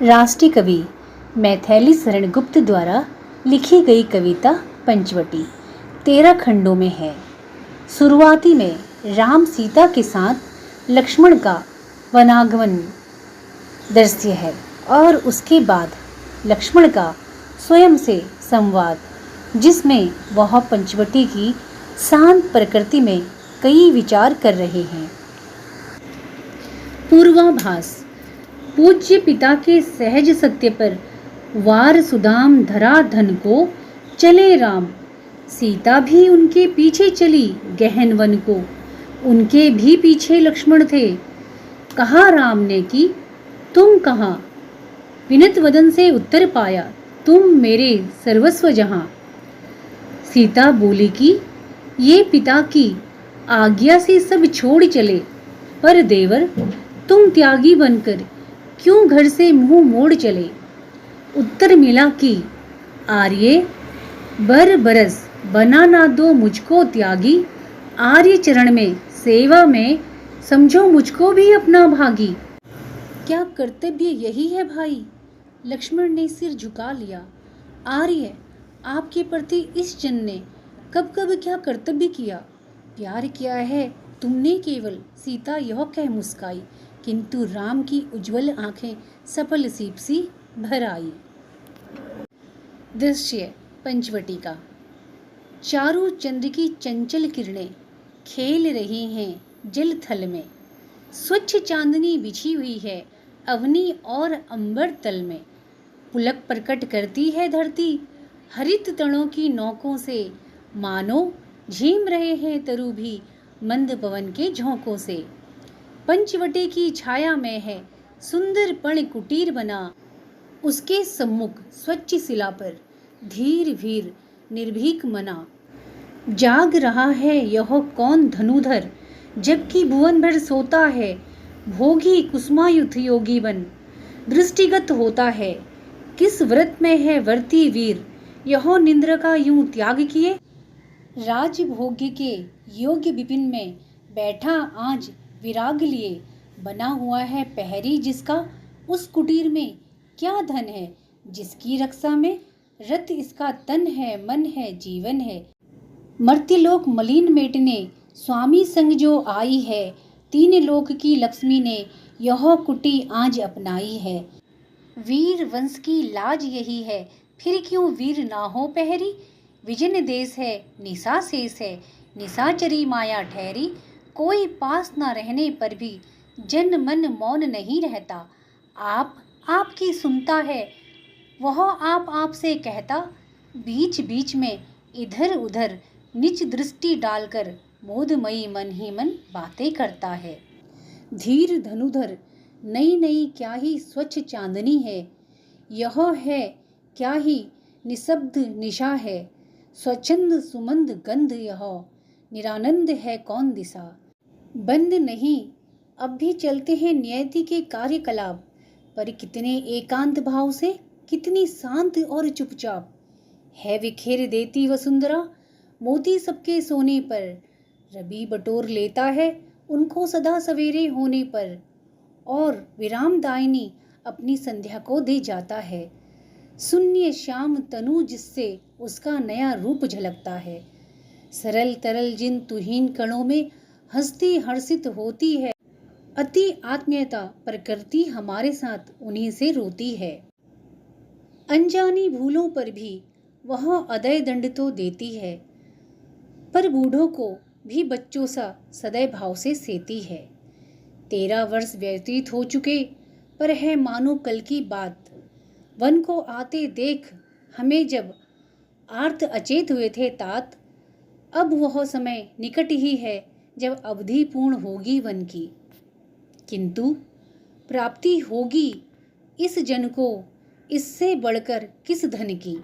राष्ट्रीय कवि मैथिली शरण गुप्त द्वारा लिखी गई कविता पंचवटी 13 खंडों में है। शुरुआती में राम सीता के साथ लक्ष्मण का वनागमन दृश्य है और उसके बाद लक्ष्मण का स्वयं से संवाद, जिसमें वह पंचवटी की शांत प्रकृति में कई विचार कर रहे हैं। पूर्वाभास। पूज्य पिता के सहज सत्य पर वार सुदाम धरा धन को चले राम। सीता भी उनके पीछे चली गहन वन को, उनके भी पीछे लक्ष्मण थे। कहा राम ने कि तुम कहाँ, विनत वदन से उत्तर पाया, तुम मेरे सर्वस्व जहां। सीता बोली कि ये पिता की आज्ञा से सब छोड़ चले, पर देवर तुम त्यागी बनकर क्यों घर से मुंह मोड़ चले। उत्तर मिला कि आर्य बर बरस बना ना दो मुझको त्यागी, आर्य चरण में सेवा में समझो मुझको भी अपना भागी। क्या कर्तव्य यही है भाई, लक्ष्मण ने सिर झुका लिया। आर्य आपके प्रति इस जन ने कब कब क्या कर्तव्य किया, प्यार किया है तुमने केवल, सीता यह कह मुस्काई, किंतु राम की उज्जवल आंखें सफल सीप सी भर आई। दृश्य पंचवटी का। चारों चंद्र की चंचल किरणें खेल रही हैं जल थल में, स्वच्छ चांदनी बिछी हुई है अवनी और अंबर तल में। पुलक प्रकट करती है धरती हरित तणों की नौकों से, मानो झीम रहे हैं तरु भी मंद पवन के झोंकों से। पंचवटी की छाया में है सुंदर पण कुटीर बना, उसके सम्मुख स्वच्छ शिला पर धीर भीर निर्भीक मना। जाग रहा है यह कौन धनुधर, जबकि भुवन भर सोता है, भोगी कुसुमायुत योगी बन दृष्टिगत होता है। किस व्रत में है वर्ती वीर, यह निंद्र का यूं त्याग किए। राजभोग्य के योग्य विपिन में बैठा आज विराग लिए, बना हुआ है पहरी जिसका, उस कुटीर में क्या धन है, जिसकी रक्षा में रत इसका तन है मन है जीवन है। मर्त्यलोक मलिन मेटने स्वामी संग जो आई है, तीन लोक की लक्ष्मी ने यह कुटी आज अपनाई है। वीर वंश की लाज यही है, फिर क्यों वीर ना हो पहरी। विजन देश है निशा शेष है, निशाचरी माया ठहरी। कोई पास ना रहने पर भी जन मन मौन नहीं रहता, आप आपकी सुनता है वह आप से कहता। बीच बीच में इधर उधर निच दृष्टि डालकर मोदमयी मन ही मन बातें करता है। धीर धनुधर नई नई क्या ही स्वच्छ चांदनी है, यह है क्या ही निशब्द निशा है। स्वच्छंद सुमंद गंध यह निरानंद है कौन दिशा। बंद नहीं अब भी चलते हैं नियति के कार्यकलाप, पर कितने एकांत भाव से, कितनी शांत और चुपचाप। है बिखेर देती वसुंधरा मोती सबके सोने पर, रवि बटोर लेता है उनको सदा सवेरे होने पर, और विराम दायिनी अपनी संध्या को दे जाता है। शून्य श्याम तनु जिससे उसका नया रूप झलकता है। सरल तरल जिन तुहीन कणों में हंसती हर्षित होती है, अति आत्मीयता प्रकृति हमारे साथ उन्हीं से रोती है। अनजानी भूलों पर भी वह अदय दंड तो देती है, पर बूढ़ों को भी बच्चों सा सदैव भाव से सेती है। 13 वर्ष व्यतीत हो चुके, पर है मानो कल की बात। वन को आते देख हमें जब आर्त अचेत हुए थे तात, अब वह समय निकट ही है जब अवधि पूर्ण होगी वन की। किंतु प्राप्ति होगी इस जन को इससे बढ़कर किस धन की।